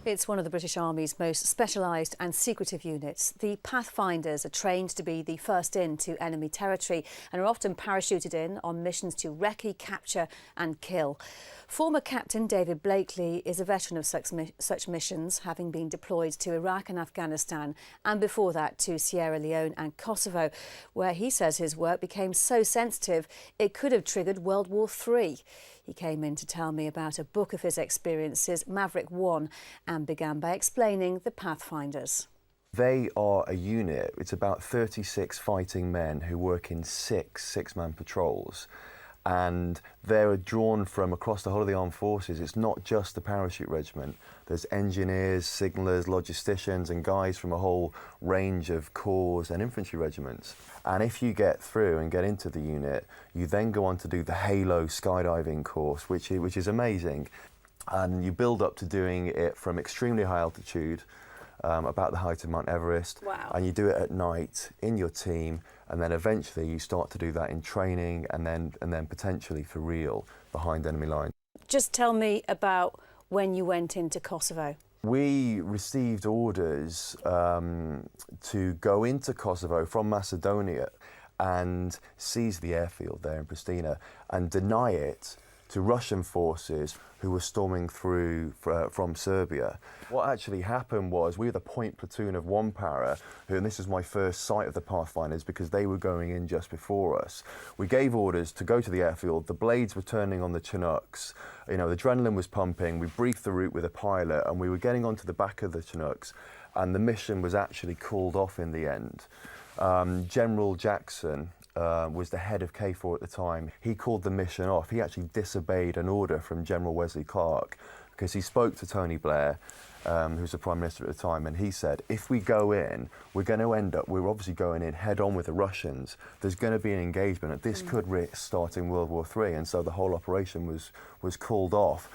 It's one of the British Army's most specialised and secretive units. The Pathfinders are trained to be the first in to enemy territory and are often parachuted in on missions to recce, capture and kill. Former Captain David Blakeley is a veteran of such missions, having been deployed to Iraq and Afghanistan and before that to Sierra Leone and Kosovo, where he says his work became so sensitive it could have triggered World War III. He came in to tell me about a book of his experiences, Maverick One, and began by explaining the Pathfinders. They are a unit. It's about 36 fighting men who work in six-man patrols. And they're drawn from across the whole of the armed forces. It's not just the parachute regiment. There's engineers, signallers, logisticians and guys from a whole range of corps and infantry regiments. And if you get through and get into the unit, you then go on to do the Halo skydiving course, which is amazing. And you build up to doing it from extremely high altitude, about the height of Mount Everest. Wow. And you do it at night in your team, and then eventually you start to do that in training and then potentially for real behind enemy lines. Just tell me about when you went into Kosovo. We received orders to go into Kosovo from Macedonia and seize the airfield there in Pristina and deny it to Russian forces who were storming through from Serbia. What actually happened was we were the point platoon of one para, and this is my first sight of the Pathfinders because they were going in just before us. We gave orders to go to the airfield, the blades were turning on the Chinooks, you know, the adrenaline was pumping, we briefed the route with a pilot and we were getting onto the back of the Chinooks and the mission was actually called off in the end. General Jackson was the head of KFOR at the time. He called the mission off. He actually disobeyed an order from General Wesley Clark because he spoke to Tony Blair, who's the Prime Minister at the time, and he said, if we go in, we're going to end up, we're obviously going in head on with the Russians. There's going to be an engagement, and this could risk starting World War III, and so the whole operation was called off.